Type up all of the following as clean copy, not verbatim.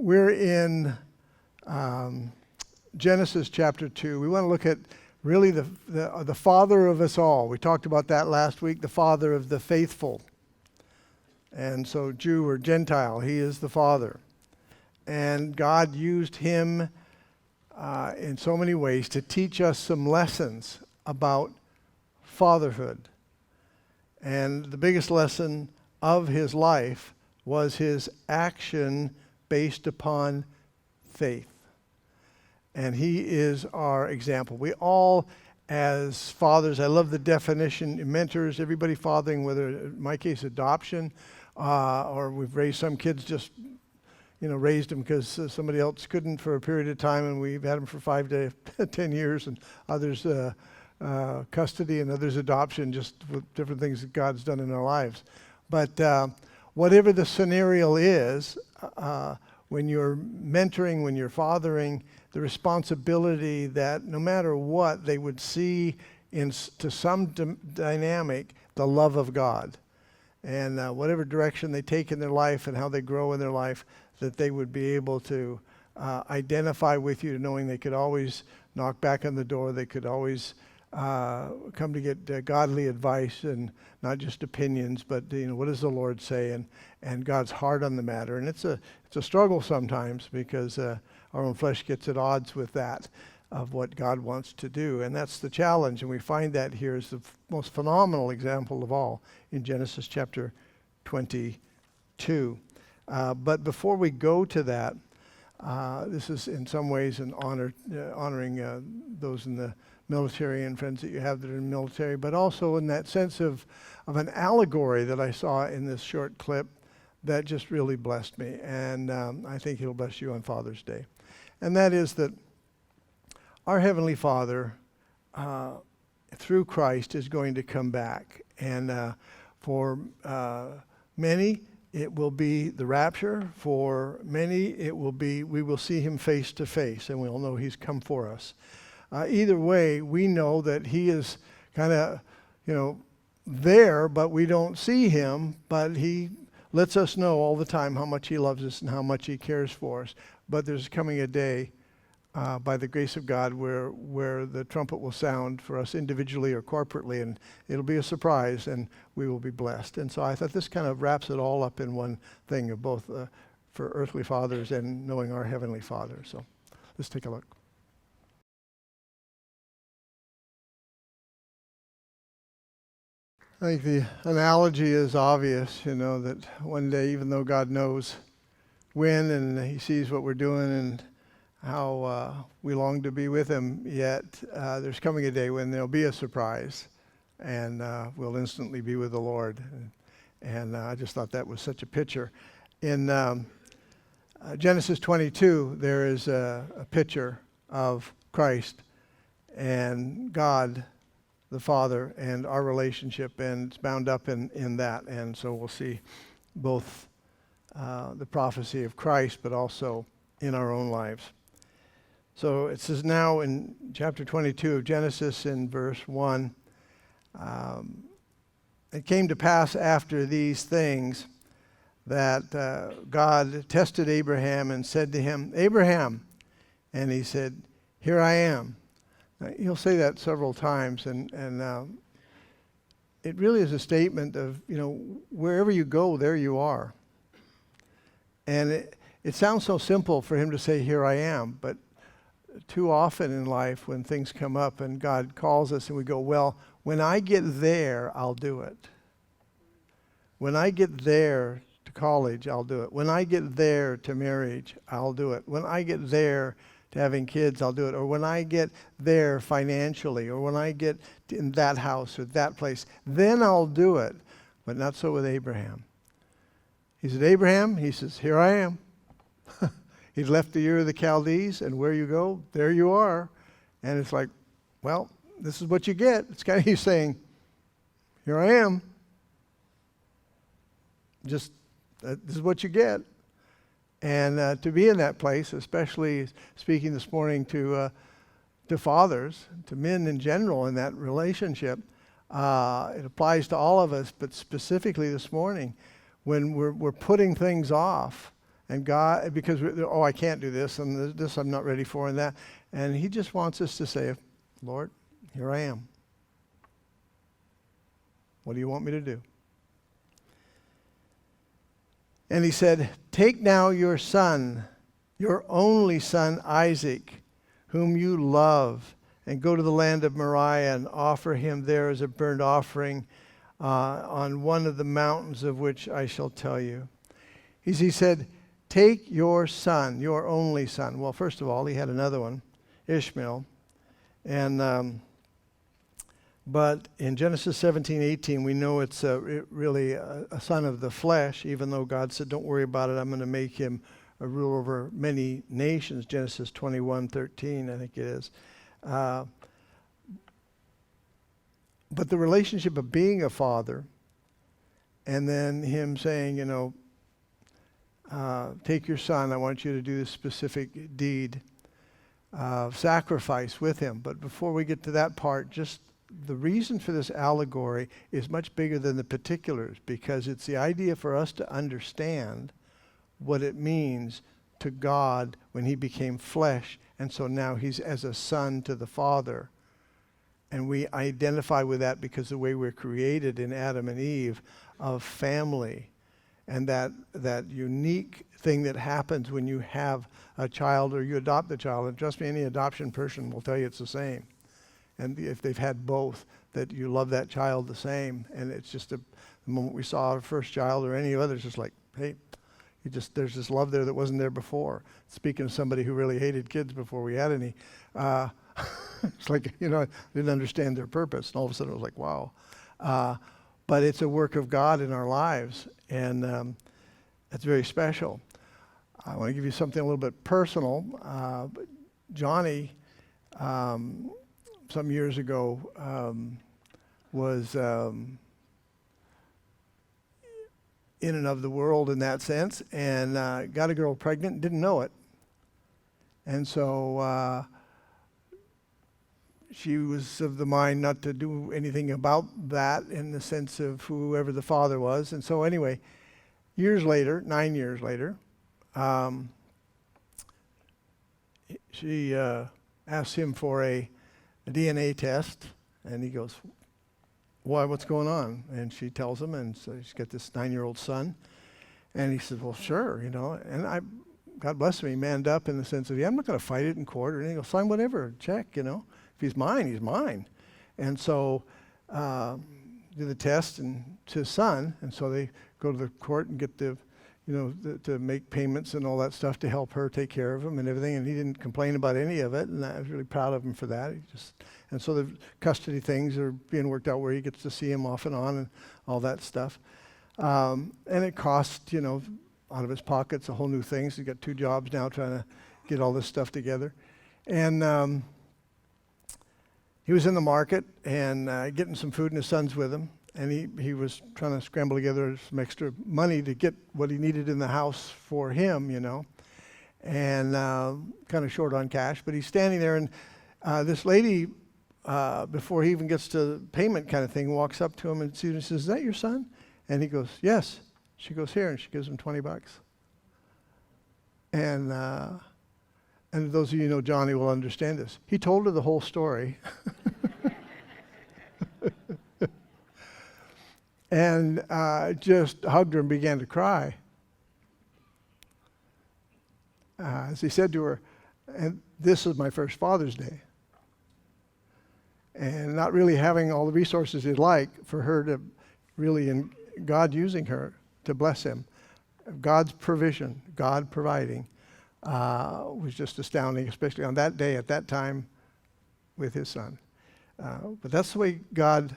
We're in Genesis chapter 2. We want to look at really the father of us all. We talked about that last week, the father of the faithful. And so Jew or Gentile, he is the father. And God used him in so many ways to teach us some lessons about fatherhood. And the biggest lesson of his life was his action based upon faith. And he is our example. We all, as fathers, I love the definition, mentors, everybody fathering, whether in my case adoption, or we've raised some kids just, raised them because somebody else couldn't for a period of time, and we've had them for 5 to 10 years, and others custody, and others adoption, just with different things that God's done in our lives. But whatever the scenario is, when you're mentoring, when you're fathering, the responsibility that no matter what, they would see to some dynamic the love of God. And whatever direction they take in their life and how they grow in their life, that they would be able to identify with you, knowing they could always knock back on the door, they could always come to get godly advice and not just opinions, but what does the Lord say, and God's heart on the matter. And it's a struggle sometimes because our own flesh gets at odds with that of what God wants to do, and that's the challenge. And we find that here is the most phenomenal example of all in Genesis chapter 22. But before we go to that, this is in some ways an honor, honoring those in the military and friends that you have that are in the military, but also in that sense of an allegory that I saw in this short clip that just really blessed me. And I think it'll bless you on Father's Day. And that is that our Heavenly Father, through Christ, is going to come back. And for many, it will be the rapture. For many, it will be, we will see him face to face, and we'll know he's come for us. Either way, we know that he is kind of, there, but we don't see him, but he lets us know all the time how much he loves us and how much he cares for us. But there's coming a day, by the grace of God, where the trumpet will sound for us individually or corporately, and it'll be a surprise, and we will be blessed. And so I thought this kind of wraps it all up in one thing of both for earthly fathers and knowing our Heavenly Father. So let's take a look. I think the analogy is obvious, that one day, even though God knows when and he sees what we're doing and how we long to be with him, yet there's coming a day when there'll be a surprise and we'll instantly be with the Lord. And I just thought that was such a picture. In Genesis 22, there is a picture of Christ and God the Father and our relationship, and it's bound up in that. And so we'll see both the prophecy of Christ, but also in our own lives. So it says now in chapter 22 of Genesis in verse 1, it came to pass after these things that God tested Abraham and said to him, "Abraham," and he said, "Here I am." Now, he'll say that several times, and it really is a statement of, wherever you go, there you are. And it sounds so simple for him to say, "Here I am," but too often in life when things come up and God calls us and we go, "Well, when I get there, I'll do it. When I get there to college, I'll do it. When I get there to marriage, I'll do it. When I get there to having kids, I'll do it. Or when I get there financially, or when I get in that house or that place, then I'll do it." But not so with Abraham. He said, "Abraham," he says, "Here I am." He'd left the Ur of the Chaldees, and where you go, there you are. And it's like, well, this is what you get. It's kind of he's saying, "Here I am. Just, this is what you get." And to be in that place, especially speaking this morning to fathers, to men in general in that relationship, it applies to all of us, but specifically this morning, when we're putting things off And God, because, I can't do this, and this I'm not ready for, and that. And he just wants us to say, Lord, here I am. What do you want me to do? And he said, take now your son, your only son, Isaac, whom you love, and go to the land of Moriah and offer him there as a burnt offering on one of the mountains of which I shall tell you. He said, take your son, your only son. Well, first of all, he had another one, Ishmael. And but in Genesis 17:18, we know it's really a son of the flesh, even though God said, don't worry about it, I'm going to make him a ruler over many nations. Genesis 21:13, I think it is. But the relationship of being a father, and then him saying, take your son, I want you to do this specific deed of sacrifice with him. But before we get to that part, just the reason for this allegory is much bigger than the particulars, because it's the idea for us to understand what it means to God when he became flesh, and so now he's as a son to the Father. And we identify with that because the way we're created in Adam and Eve of family, and that unique thing that happens when you have a child or you adopt a child. And trust me, any adoption person will tell you it's the same. And if they've had both, that you love that child the same. And it's just the moment we saw our first child or any others, just like, hey, there's this love there that wasn't there before. Speaking of somebody who really hated kids before we had any, it's like, I didn't understand their purpose. And all of a sudden it was like, wow. But it's a work of God in our lives. And it's very special. I want to give you something a little bit personal. Johnny, some years ago, was in and of the world in that sense, and got a girl pregnant, didn't know it. And so she was of the mind not to do anything about that in the sense of whoever the father was. And so anyway, 9 years later, she asked him for a DNA test, and he goes, why, what's going on? And she tells him, and so she's got this 9-year-old son. And he said, well, sure, and God bless him, he manned up in the sense of, I'm not going to fight it in court or anything. He'll sign whatever, check, If he's mine, he's mine. And so do the test and to his son, and so they go to the court and get to make payments and all that stuff to help her take care of him and everything. And he didn't complain about any of it, and I was really proud of him for that. And so the custody things are being worked out where he gets to see him off and on and all that stuff. And it cost, out of his pockets a whole new thing. So he's got 2 jobs now trying to get all this stuff together. And he was in the market and getting some food, and his son's with him. And he was trying to scramble together some extra money to get what he needed in the house for him, and kind of short on cash. But he's standing there, and this lady, before he even gets to payment kind of thing, walks up to him and says, is that your son? And he goes, yes. She goes, here, and she gives him $20. And those of you who know Johnny will understand this. He told her the whole story. And just hugged her and began to cry. As he said to her, and this is my first Father's Day. And not really having all the resources he'd like for her to really, and God using her to bless him. God's provision, God providing, was just astounding, especially on that day, at that time, with his son. But that's the way God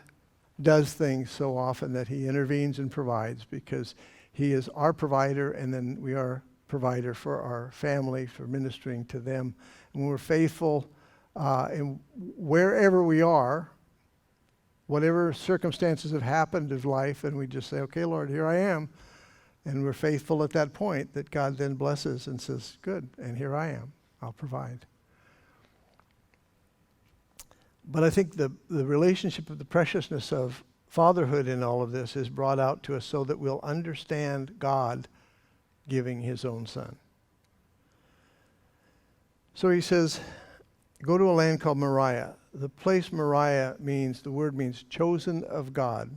does things so often, that he intervenes and provides, because he is our provider, and then we are provider for our family, for ministering to them. And when we're faithful in wherever we are, whatever circumstances have happened in life, and we just say, okay, Lord, here I am. And we're faithful at that point, that God then blesses and says, good, and here I am, I'll provide. But I think the relationship of the preciousness of fatherhood in all of this is brought out to us so that we'll understand God giving his own son. So he says, go to a land called Moriah. The place Moriah means, the word means chosen of God.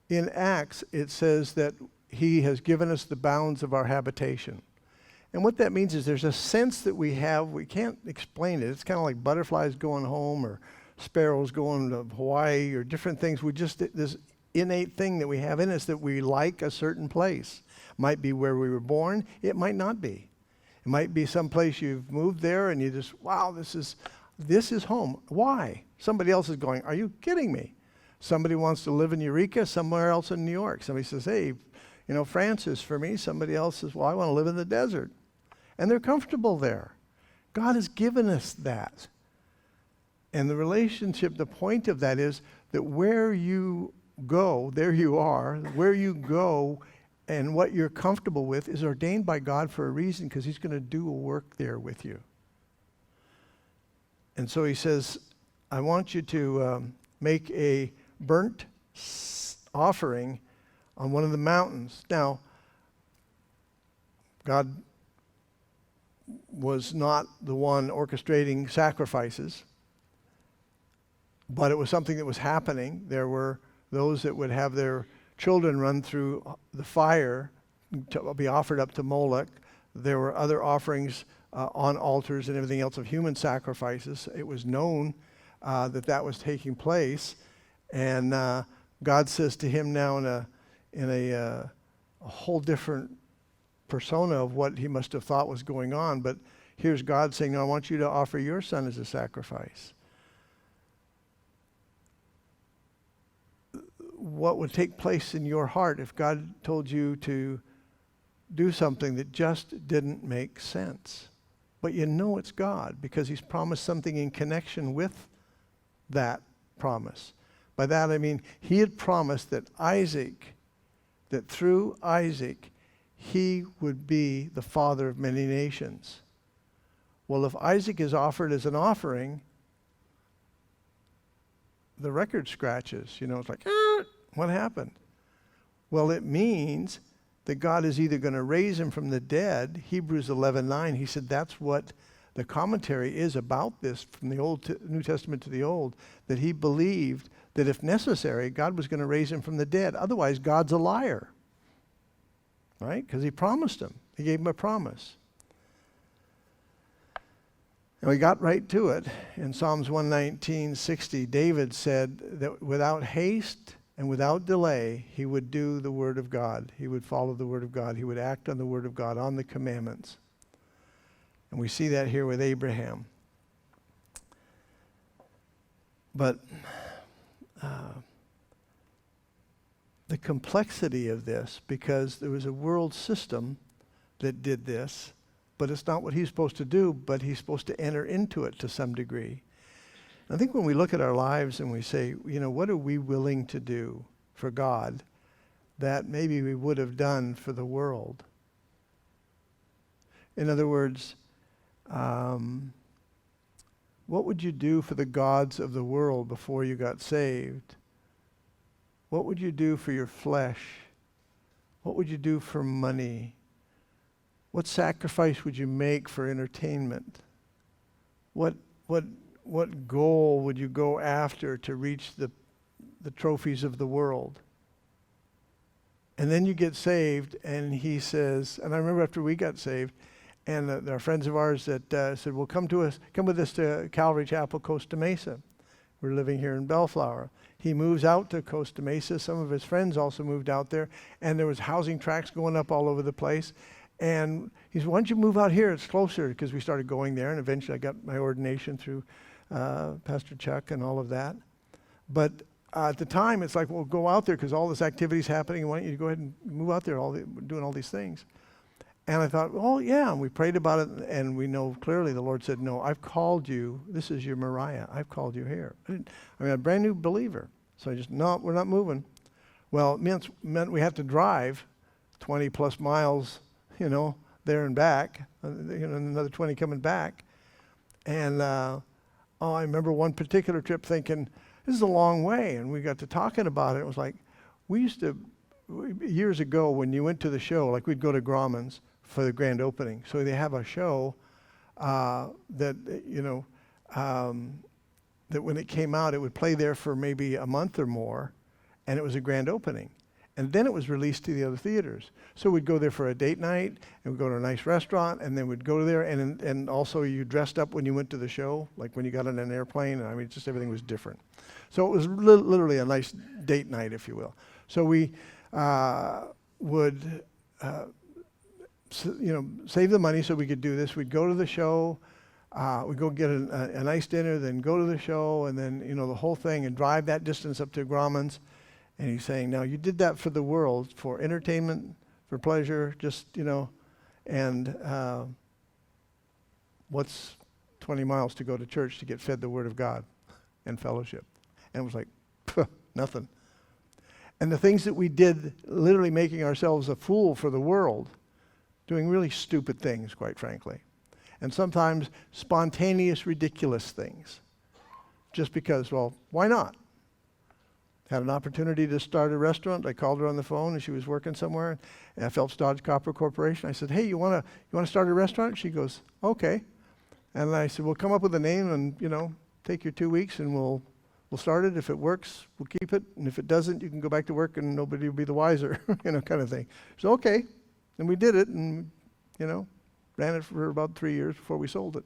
In Acts, it says that he has given us the bounds of our habitation. And what that means is there's a sense that we have, we can't explain it. It's kind of like butterflies going home or sparrows going to Hawaii or different things. This innate thing that we have in us that we like a certain place. Might be where we were born. It might not be. It might be some place you've moved there and you just, wow, this is home. Why? Somebody else is going, are you kidding me? Somebody wants to live in Eureka, somewhere else in New York. Somebody says, hey, France is for me. Somebody else says, well, I want to live in the desert. And they're comfortable there. God has given us that. And the relationship, the point of that is that where you go, there you are. Where you go and what you're comfortable with is ordained by God for a reason, because he's going to do a work there with you. And so he says, I want you to make a burnt offering on one of the mountains. Now, God was not the one orchestrating sacrifices, but it was something that was happening. There were those that would have their children run through the fire to be offered up to Moloch. There were other offerings on altars and everything else of human sacrifices. It was known that was taking place. And God says to him now in a whole different persona of what he must have thought was going on. But here's God saying, no, I want you to offer your son as a sacrifice. What would take place in your heart if God told you to do something that just didn't make sense? But you know it's God because he's promised something in connection with that promise. By that I mean he had promised that through Isaac, he would be the father of many nations. Well, if Isaac is offered as an offering, the record scratches. It's like, what happened? Well, it means that God is either going to raise him from the dead. Hebrews 11:9, he said that's what the commentary is about this from the New Testament to the Old, that he believed that if necessary, God was going to raise him from the dead. Otherwise, God's a liar. Right? Because he promised him. He gave him a promise. And we got right to it. In Psalms 119:60, David said that without haste and without delay, he would do the word of God. He would follow the word of God. He would act on the word of God, on the commandments. And we see that here with Abraham. But the complexity of this, because there was a world system that did this, but it's not what he's supposed to do, but he's supposed to enter into it to some degree. I think when we look at our lives and we say, what are we willing to do for God that maybe we would have done for the world? In other words, what would you do for the gods of the world before you got saved? What would you do for your flesh? What would you do for money? What sacrifice would you make for entertainment? What goal would you go after to reach the trophies of the world? And then you get saved, and he says, and I remember after we got saved, and there are friends of ours that said, well, come with us to Calvary Chapel, Costa Mesa. We're living here in Bellflower. He moves out to Costa Mesa. Some of his friends also moved out there, and there was housing tracts going up all over the place. And he said, why don't you move out here? It's closer, because we started going there, and eventually I got my ordination through Pastor Chuck and all of that. But at the time, it's like, well, go out there because all this activity is happening. Why don't you go ahead and move out there, doing all these things. And I thought, oh, yeah, and we prayed about it, and we know clearly the Lord said, no, I've called you. This is your Moriah. I've called you here. A brand new believer. So I just, no, we're not moving. Well, it meant we had to drive 20 plus miles, there and back, another 20 coming back. And I remember one particular trip thinking, this is a long way. And we got to talking about it. It was like, we used to years ago when you went to the show, like we'd go to Grauman's for the grand opening. So they have a show that when it came out, it would play there for maybe a month or more, and it was a grand opening. And then it was released to the other theaters. So we'd go there for a date night, and we'd go to a nice restaurant, and then we'd go there, and also you dressed up when you went to the show, like when you got on an airplane, and I mean, just everything was different. So it was literally a nice date night, if you will. So we would save the money so we could do this. We'd go to the show, we'd go get a nice dinner, then go to the show, and then, the whole thing, and drive that distance up to Grauman's. And he's saying, now you did that for the world, for entertainment, for pleasure, and what's 20 miles to go to church to get fed the Word of God and fellowship? And it was like, nothing. And the things that we did, literally making ourselves a fool for the world, doing really stupid things, quite frankly. And sometimes spontaneous, ridiculous things. Just because, well, why not? Had an opportunity to start a restaurant. I called her on the phone, and she was working somewhere. And Phelps Dodge Copper Corporation. I said, "Hey, you want to start a restaurant?" She goes, "Okay." And I said, "We'll come up with a name, and take your 2 weeks, and we'll start it. If it works, we'll keep it, and if it doesn't, you can go back to work, and nobody will be the wiser," kind of thing. So okay, and we did it, and ran it for about 3 years before we sold it.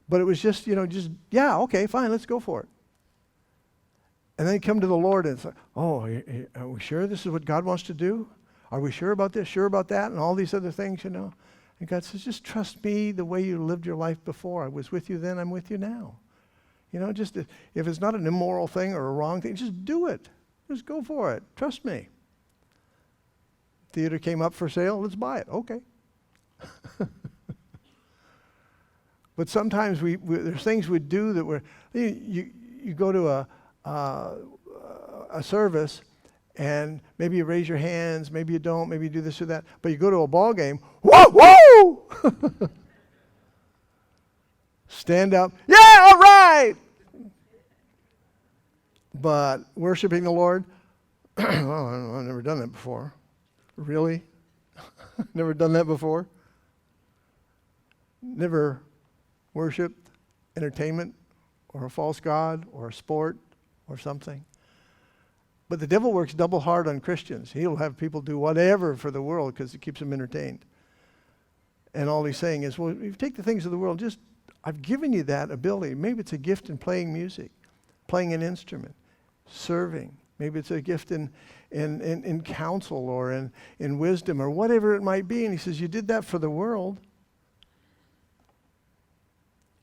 But it was just yeah, okay, fine, let's go for it. And then you come to the Lord and it's like, oh, are we sure this is what God wants to do? Are we sure about this, sure about that, and all these other things, And God says, just trust me the way you lived your life before. I was with you then, I'm with you now. Just if it's not an immoral thing or a wrong thing, just do it. Just go for it. Trust me. Theater came up for sale, let's buy it. Okay. But sometimes there's things we do that you go to a service, and maybe you raise your hands, maybe you don't, maybe you do this or that, but you go to a ball game, whoa, whoa! Stand up, yeah, all right! But worshiping the Lord, well, I don't know, I've never done that before. Really? Never done that before? Never worshiped entertainment or a false god or a sport or something. But the devil works double hard on Christians. He'll have people do whatever for the world because it keeps them entertained. And all he's saying is, well, if you take the things of the world, I've given you that ability. Maybe it's a gift in playing music, playing an instrument, serving. Maybe it's a gift in counsel or in wisdom or whatever it might be. And he says, you did that for the world.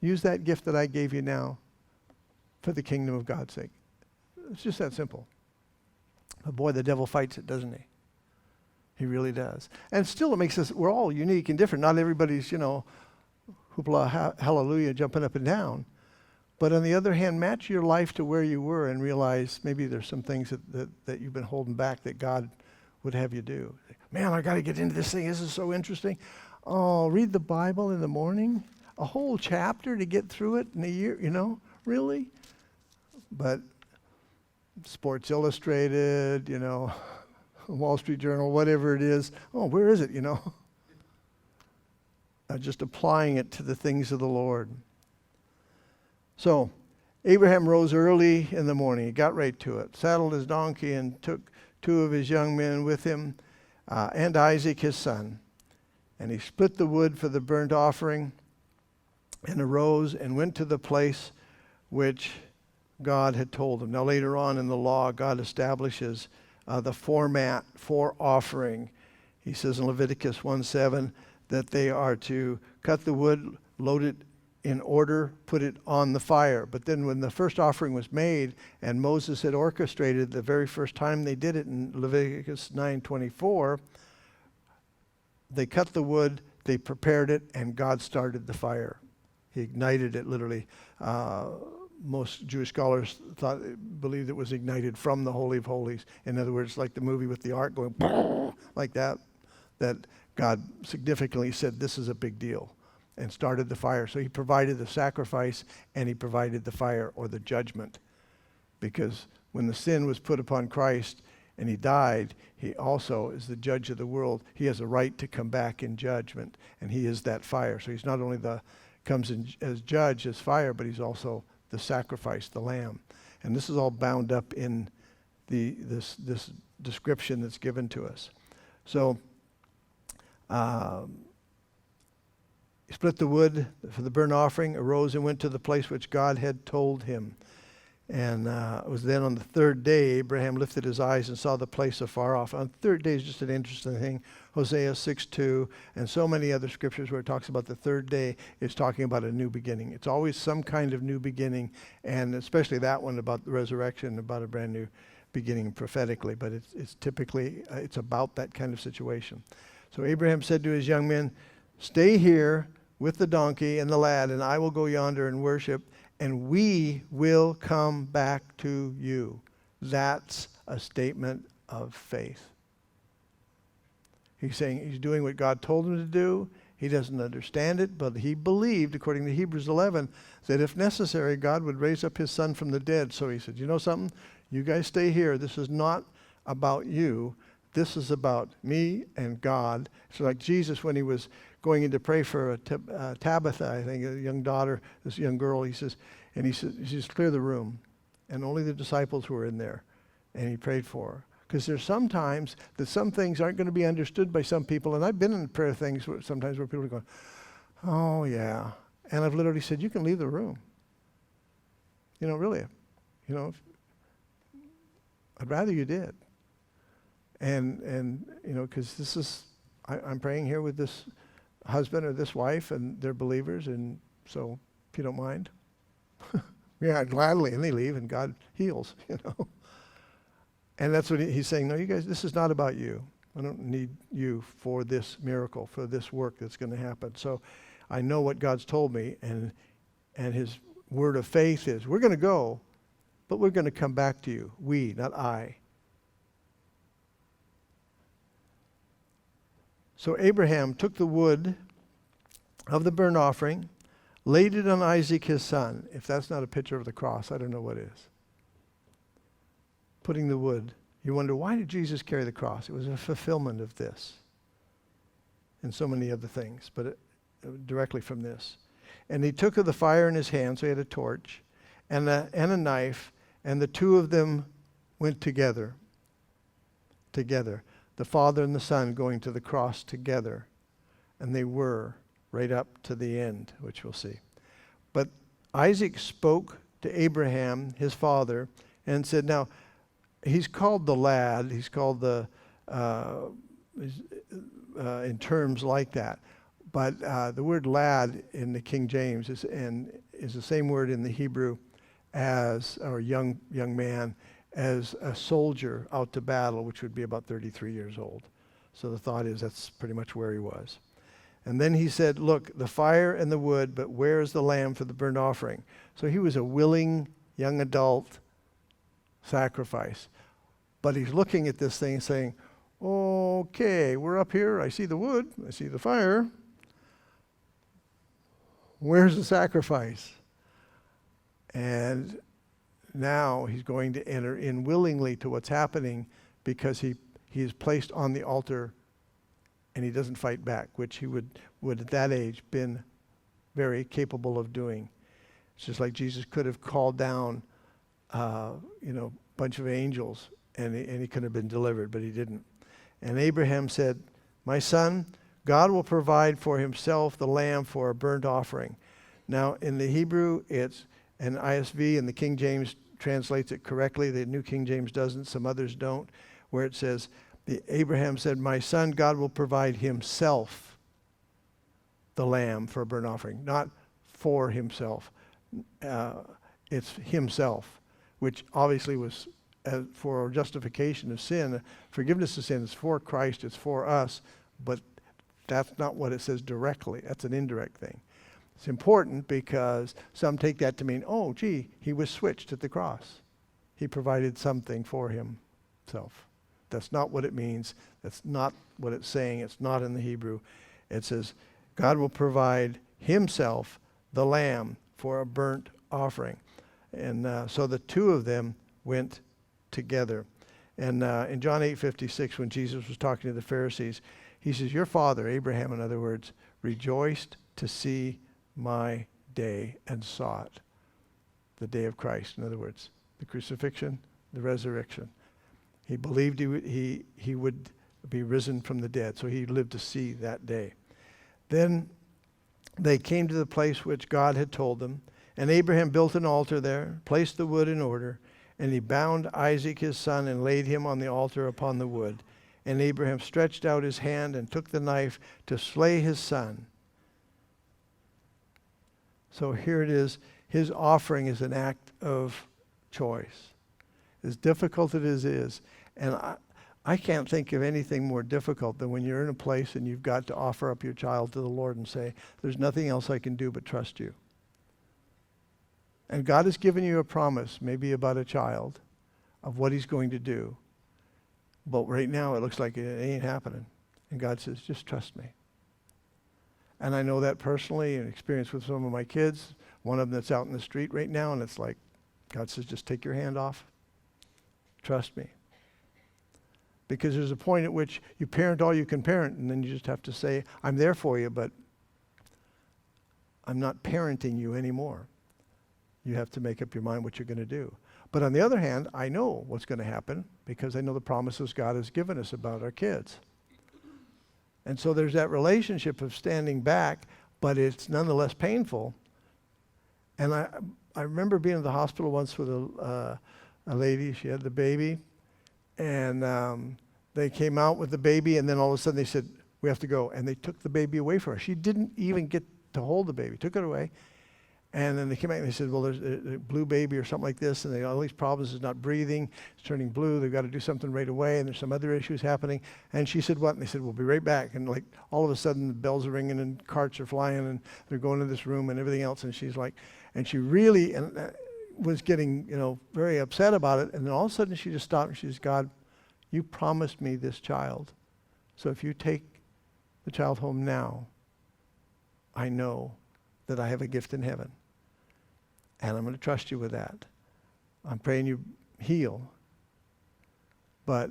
Use that gift that I gave you now for the kingdom of God's sake. It's just that simple. But boy, the devil fights it, doesn't he? He really does. And still it makes us, we're all unique and different. Not everybody's, hoopla, hallelujah, jumping up and down. But on the other hand, match your life to where you were and realize maybe there's some things that you've been holding back that God would have you do. Man, I got to get into this thing. This is so interesting. Oh, read the Bible in the morning? A whole chapter to get through it in a year, really? But Sports Illustrated, Wall Street Journal, whatever it is. Oh, where is it, Just applying it to the things of the Lord. So, Abraham rose early in the morning. He got right to it, saddled his donkey, and took 2 of his young men with him, and Isaac his son. And he split the wood for the burnt offering, and arose and went to the place which God had told him. Now later on in the law, God establishes the format for offering. He says in Leviticus 1:7 that they are to cut the wood, load it in order, put it on the fire. But then when the first offering was made and Moses had orchestrated the very first time they did it in Leviticus 9:24, they cut the wood, they prepared it, and God started the fire. He ignited it literally. Most Jewish scholars believed it was ignited from the Holy of Holies. In other words, like the movie with the ark going like that God significantly said this is a big deal and started the fire. So he provided the sacrifice and he provided the fire or the judgment. Because when the sin was put upon Christ and he died, he also is the judge of the world. He has a right to come back in judgment, and he is that fire. So he's not only comes in as judge, as fire, but he's also the sacrifice, the lamb. And this is all bound up in this description that's given to us. So he split the wood for the burnt offering, arose and went to the place which God had told him. And it was then on the third day, Abraham lifted his eyes and saw the place afar off. On the third day is just an interesting thing. Hosea 6:2 and so many other scriptures where it talks about the third day is talking about a new beginning. It's always some kind of new beginning, and especially that one about the resurrection, about a brand new beginning prophetically. But it's typically, it's about that kind of situation. So Abraham said to his young men, "Stay here with the donkey and the lad, and I will go yonder and worship, and we will come back to you." That's a statement of faith. He's saying he's doing what God told him to do. He doesn't understand it, but he believed, according to Hebrews 11, that if necessary, God would raise up his son from the dead. So he said, you know something? You guys stay here. This is not about you. This is about me and God. So like Jesus, when he was going in to pray for Tabitha, I think, a young daughter, this young girl, he says, clear the room. And only the disciples were in there. And he prayed for her. Because there's sometimes that some things aren't going to be understood by some people. And I've been in prayer things sometimes where people are going, oh, yeah. And I've literally said, you can leave the room. Really. I'd rather you did. And because this is, I'm praying here with this husband or this wife, and they're believers, and so if you don't mind. Yeah, gladly. And they leave, and God heals, And that's what he's saying. No, you guys, this is not about you. I don't need you for this miracle, for this work that's going to happen. So I know what God's told me, and his word of faith is, we're going to go, but we're going to come back to you. We, not I. So Abraham took the wood of the burnt offering, laid it on Isaac his son. If that's not a picture of the cross, I don't know what is. Putting the wood. You wonder, why did Jesus carry the cross? It was a fulfillment of this. And so many other things, but directly from this. And he took of the fire in his hand, so he had a torch, and a knife, and the two of them went together. The Father and the Son going to the cross together. And they were right up to the end, which we'll see. But Isaac spoke to Abraham, his father, and said, now, he's called the lad, he's called in terms like that. But the word lad in the King James is the same word in the Hebrew as, or young man, as a soldier out to battle, which would be about 33 years old. So the thought is that's pretty much where he was. And then he said, look, the fire and the wood, but where is the lamb for the burnt offering? So he was a willing young adult sacrifice. But he's looking at this thing saying, okay, we're up here. I see the wood. I see the fire. Where's the sacrifice? And now he's going to enter in willingly to what's happening because he is placed on the altar and he doesn't fight back, which he would at that age been very capable of doing. It's just like Jesus could have called down bunch of angels and he could have been delivered, but he didn't. And Abraham said, my son, God will provide for himself the lamb for a burnt offering. Now in the Hebrew, it's an ISV, and the King James translates it correctly. The New King James doesn't, some others don't, where it says, Abraham said, my son, God will provide himself the lamb for a burnt offering, not for himself. It's himself, which obviously was for justification of sin, forgiveness of sin. It's for Christ, it's for us, but that's not what it says directly. That's an indirect thing. It's important because some take that to mean, oh, gee, he was switched at the cross. He provided something for himself. That's not what it means. That's not what it's saying. It's not in the Hebrew. It says, God will provide himself the lamb for a burnt offering. And so the two of them went together. And in John 8:56, when Jesus was talking to the Pharisees, he says, your father, Abraham, in other words, rejoiced to see my day and saw it. The day of Christ, in other words, the crucifixion, the resurrection. He believed he would be risen from the dead, so he lived to see that day. Then they came to the place which God had told them, and Abraham built an altar there, placed the wood in order, and he bound Isaac his son and laid him on the altar upon the wood. And Abraham stretched out his hand and took the knife to slay his son. So here it is. His offering is an act of choice. As difficult as it is, and I can't think of anything more difficult than when you're in a place and you've got to offer up your child to the Lord and say, there's nothing else I can do but trust you. And God has given you a promise, maybe about a child, of what he's going to do. But right now it looks like it ain't happening. And God says, just trust me. And I know that personally and experience with some of my kids. One of them that's out in the street right now, and it's like, God says, just take your hand off. Trust me. Because there's a point at which you parent all you can parent, and then you just have to say, I'm there for you, but I'm not parenting you anymore. You have to make up your mind what you're going to do. But on the other hand, I know what's going to happen because I know the promises God has given us about our kids. And so there's that relationship of standing back, but it's nonetheless painful. And I remember being in the hospital once with a lady. She had the baby, and they came out with the baby, and then all of a sudden they said, we have to go. And they took the baby away from her. She didn't even get to hold the baby, took it away. And then they came back and they said, well, there's a blue baby or something like this, and they got all these problems. It's not breathing. It's turning blue. They've got to do something right away, and there's some other issues happening. And she said, what? And they said, we'll be right back. And like all of a sudden the bells are ringing and carts are flying and they're going to this room and everything else. And she's like, and she really was getting, very upset about it. And then all of a sudden she just stopped and she says, God, you promised me this child. So if you take the child home now, I know that I have a gift in heaven. And I'm going to trust you with that. I'm praying you heal. But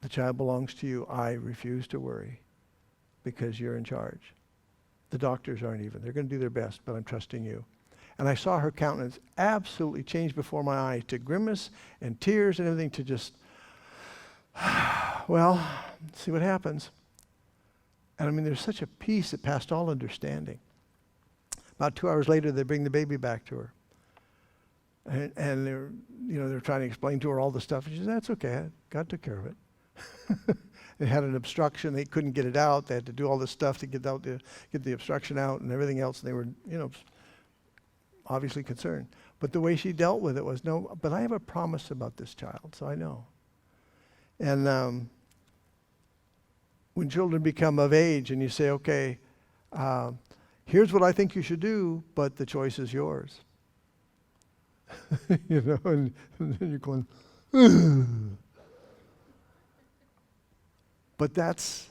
the child belongs to you. I refuse to worry because you're in charge. The doctors aren't even. They're going to do their best, but I'm trusting you. And I saw her countenance absolutely change before my eyes to grimace and tears and everything to just, well, see what happens. And I mean, there's such a peace that passed all understanding. About 2 hours later, they bring the baby back to her. And they're trying to explain to her all the stuff. And she says, that's okay. God took care of it. It had an obstruction. They couldn't get it out. They had to do all this stuff to get the obstruction out and everything else. And they were, obviously concerned. But the way she dealt with it was, no, but I have a promise about this child, so I know. And when children become of age and you say, okay, here's what I think you should do, but the choice is yours. And then you're going, ugh. But that's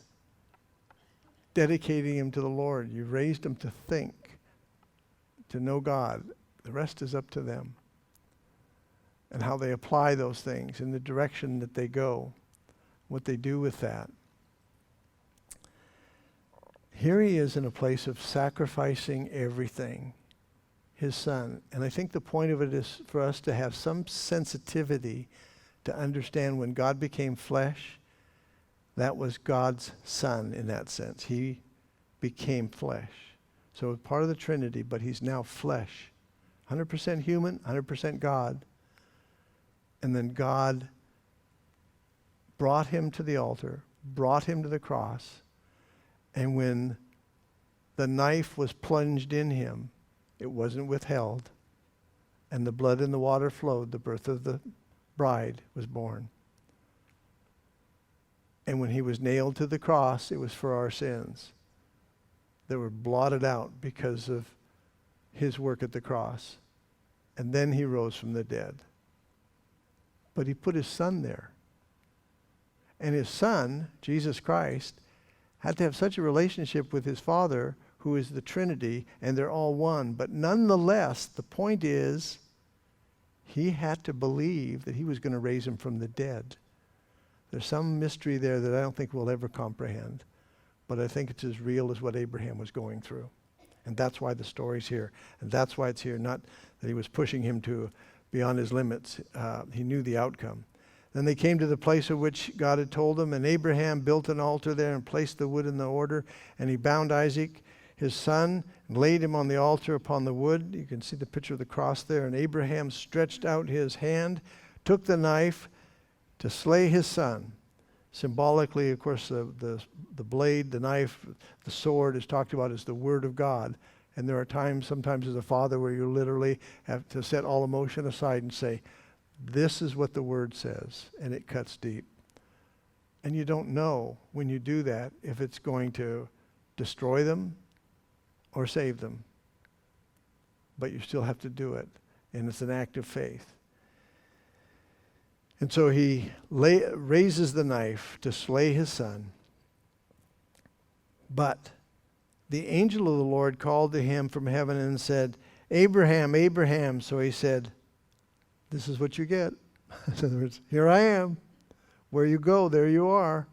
dedicating him to the Lord. You've raised him to think, to know God. The rest is up to them. And how they apply those things in the direction that they go, what they do with that. Here he is in a place of sacrificing everything, his son. And I think the point of it is for us to have some sensitivity to understand when God became flesh, that was God's son in that sense. He became flesh. So part of the Trinity, but he's now flesh. 100% human, 100% God. And then God brought him to the altar, brought him to the cross. And when the knife was plunged in him, it wasn't withheld. And the blood and the water flowed. The birth of the bride was born. And when he was nailed to the cross, it was for our sins that were blotted out because of his work at the cross. And then he rose from the dead. But he put his son there. And his son, Jesus Christ, had to have such a relationship with his Father, who is the Trinity, and they're all one. But nonetheless, the point is, he had to believe that he was going to raise him from the dead. There's some mystery there that I don't think we'll ever comprehend. But I think it's as real as what Abraham was going through. And that's why the story's here. And that's why it's here, not that he was pushing him to beyond his limits. He knew the outcome. Then they came to the place of which God had told them, and Abraham built an altar there and placed the wood in the order, and he bound Isaac, his son, and laid him on the altar upon the wood. You can see the picture of the cross there. And Abraham stretched out his hand, took the knife to slay his son. Symbolically, of course, the blade, the knife, the sword is talked about as the word of God. And there are times, sometimes as a father, where you literally have to set all emotion aside and say, this is what the word says, and it cuts deep. And you don't know when you do that if it's going to destroy them or save them. But you still have to do it, and it's an act of faith. And so he raises the knife to slay his son. But the angel of the Lord called to him from heaven and said, Abraham, Abraham. So he said, this is what you get. In other words, here I am. Where you go, there you are.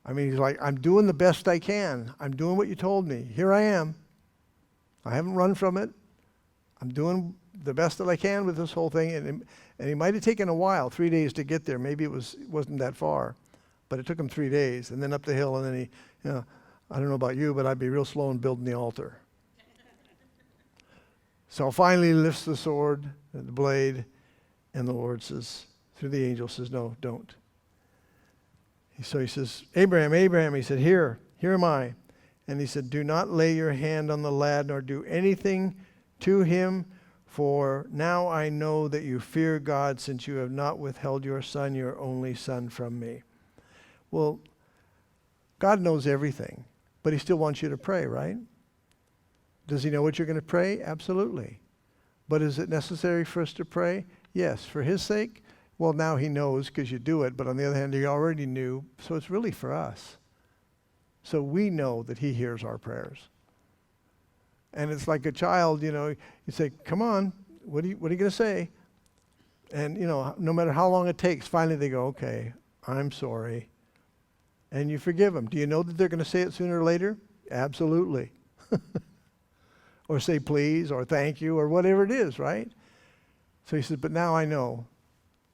I mean, he's like, I'm doing the best I can. I'm doing what you told me. Here I am. I haven't run from it. I'm doing the best that I can with this whole thing. And he might have taken a while, 3 days to get there. Maybe it wasn't that far. But it took him 3 days. And then up the hill, and then he, I don't know about you, but I'd be real slow in building the altar. So finally he lifts the sword, the blade, and the Lord says, through the angel says, no, don't. So he says, Abraham, Abraham. He said, here am I. And he said, do not lay your hand on the lad, nor do anything to him, for now I know that you fear God, since you have not withheld your son, your only son, from me. Well, God knows everything, but he still wants you to pray, right? Does he know what you're going to pray? Absolutely. But is it necessary for us to pray? Yes. For his sake? Well, now he knows because you do it, but on the other hand, he already knew, so it's really for us. So we know that he hears our prayers. And it's like a child, you say, come on, what are you going to say? And, no matter how long it takes, finally they go, okay, I'm sorry. And you forgive them. Do you know that they're going to say it sooner or later? Absolutely. Or say please, or thank you, or whatever it is, right? So he says, but now I know.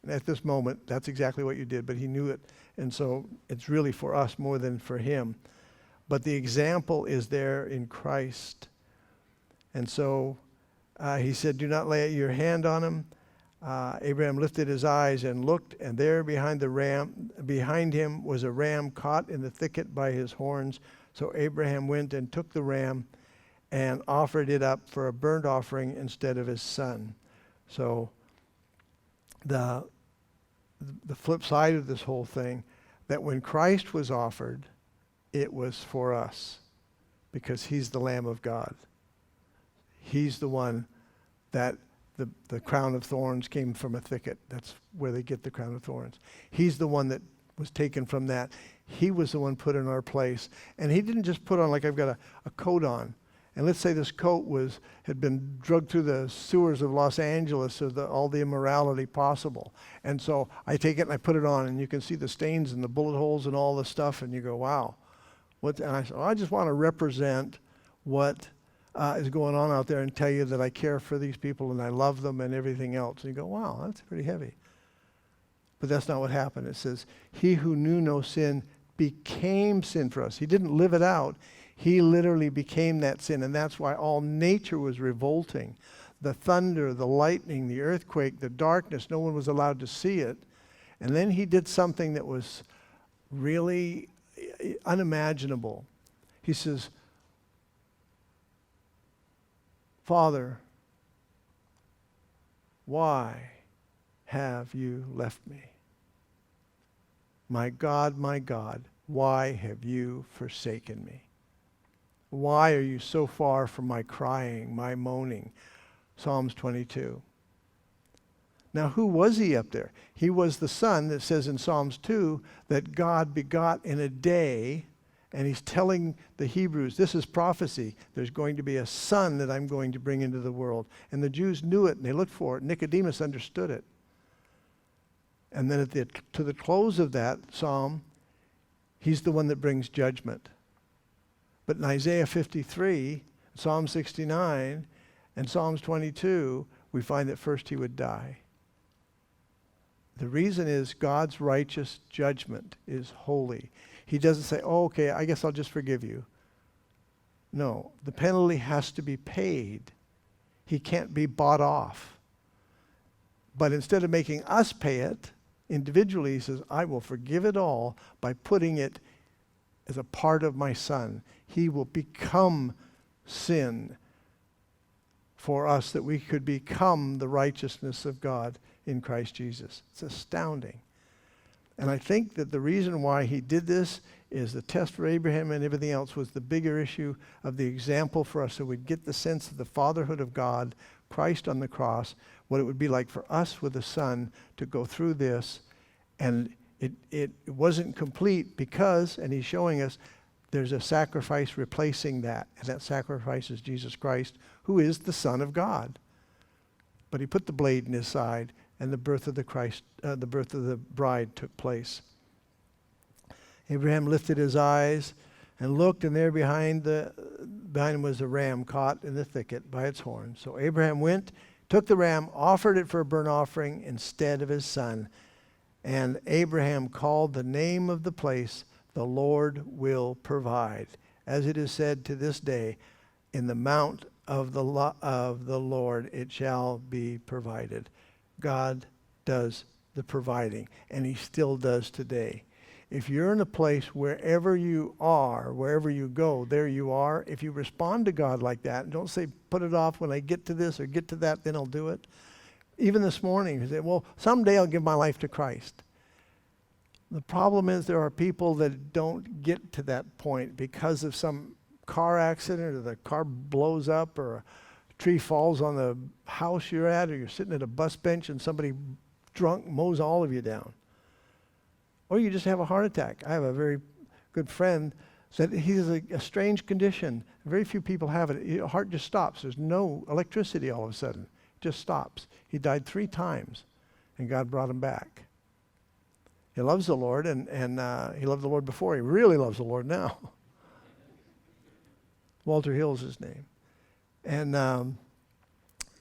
And at this moment, that's exactly what you did, but he knew it. And so it's really for us more than for him. But the example is there in Christ. And so he said, do not lay your hand on him. Abraham lifted his eyes and looked, and there behind him was a ram caught in the thicket by his horns. So Abraham went and took the ram and offered it up for a burnt offering instead of his son. So the flip side of this whole thing, that when Christ was offered, it was for us, because he's the Lamb of God. He's the one that the crown of thorns came from a thicket. That's where they get the crown of thorns. He's the one that was taken from that. He was the one put in our place. And he didn't just put on, like I've got a coat on. And let's say this coat had been drugged through the sewers of Los Angeles of all the immorality possible. And so I take it and I put it on, and you can see the stains and the bullet holes and all the stuff, and you go, wow. And I said, I just want to represent what is going on out there and tell you that I care for these people and I love them and everything else. And you go, wow, that's pretty heavy. But that's not what happened. It says, he who knew no sin became sin for us. He didn't live it out. He literally became that sin, and that's why all nature was revolting. The thunder, the lightning, the earthquake, the darkness, no one was allowed to see it. And then he did something that was really unimaginable. He says, Father, why have you left me? My God, why have you forsaken me? Why are you so far from my crying, my moaning? Psalms 22. Now, who was he up there? He was the son that says in Psalms 2 that God begot in a day, and he's telling the Hebrews, this is prophecy. There's going to be a son that I'm going to bring into the world. And the Jews knew it, and they looked for it. Nicodemus understood it. And then to the close of that psalm, he's the one that brings judgment. But in Isaiah 53, Psalm 69, and Psalms 22, we find that first he would die. The reason is God's righteous judgment is holy. He doesn't say, oh, okay, I guess I'll just forgive you. No, the penalty has to be paid. He can't be bought off. But instead of making us pay it individually, he says, I will forgive it all by putting it as a part of my Son. He will become sin for us that we could become the righteousness of God in Christ Jesus. It's astounding. And I think that the reason why he did this is the test for Abraham and everything else was the bigger issue of the example for us, so we'd get the sense of the fatherhood of God, Christ on the cross, what it would be like for us with a son to go through this. And it wasn't complete because, and he's showing us, there's a sacrifice replacing that. And that sacrifice is Jesus Christ, who is the Son of God. But he put the blade in his side, and the birth of the birth of the bride took place. Abraham lifted his eyes and looked, and there behind him was a ram caught in the thicket by its horn. So Abraham went, took the ram, offered it for a burnt offering instead of his son. And Abraham called the name of the place, the Lord will provide. As it is said to this day, in the mount of the Lord it shall be provided. God does the providing, and he still does today. If you're in a place wherever you are, wherever you go, there you are. If you respond to God like that, don't say, put it off when I get to this or get to that, then I'll do it. Even this morning, you say, well, someday I'll give my life to Christ. The problem is there are people that don't get to that point because of some car accident, or the car blows up, or a tree falls on the house you're at, or you're sitting at a bus bench and somebody drunk mows all of you down. Or you just have a heart attack. I have a very good friend said he has a strange condition. Very few people have it. Your heart just stops. There's no electricity all of a sudden. It just stops. He died 3 times, and God brought him back. He loves the Lord, and he loved the Lord before. He really loves the Lord now. Walter Hill's his name. And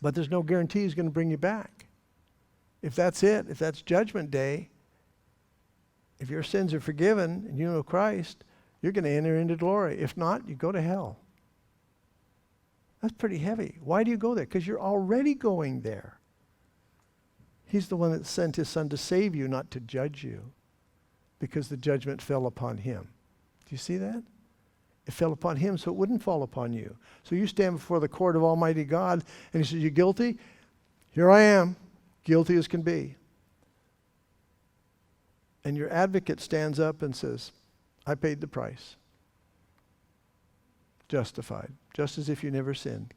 but there's no guarantee he's going to bring you back. If that's it, if that's judgment day, if your sins are forgiven and you know Christ, you're going to enter into glory. If not, you go to hell. That's pretty heavy. Why do you go there? Because you're already going there. He's the one that sent his son to save you, not to judge you, because the judgment fell upon him. Do you see that? It fell upon him so it wouldn't fall upon you. So you stand before the court of Almighty God, and he says, you guilty? Here I am, guilty as can be. And your advocate stands up and says, I paid the price. Justified, just as if you never sinned.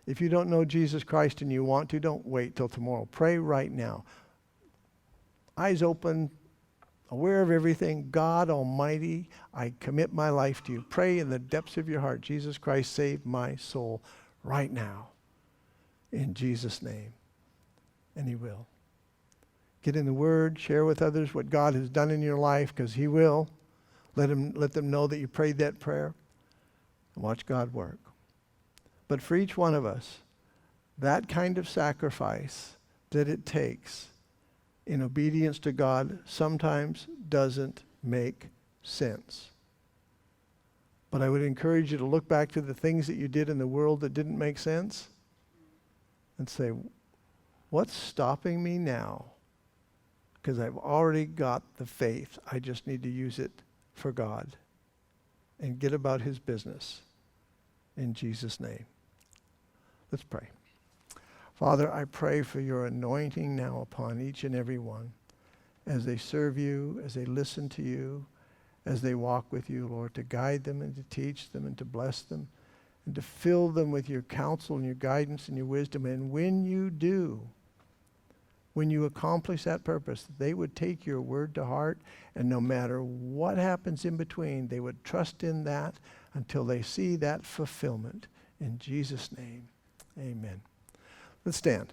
If you don't know Jesus Christ and you want to, don't wait till tomorrow. Pray right now. Eyes open, aware of everything. God Almighty, I commit my life to you. Pray in the depths of your heart, Jesus Christ, save my soul right now. In Jesus' name. And he will. Get in the Word, share with others what God has done in your life, because he will. Let them know that you prayed that prayer. And watch God work. But for each one of us, that kind of sacrifice that it takes in obedience to God sometimes doesn't make sense. But I would encourage you to look back to the things that you did in the world that didn't make sense and say, what's stopping me now? Because I've already got the faith. I just need to use it for God and get about his business. In Jesus' name. Let's pray. Father, I pray for your anointing now upon each and every one as they serve you, as they listen to you, as they walk with you, Lord, to guide them and to teach them and to bless them and to fill them with your counsel and your guidance and your wisdom. And when you do, when you accomplish that purpose, they would take your word to heart, and no matter what happens in between, they would trust in that until they see that fulfillment. In Jesus' name, amen. Let's stand.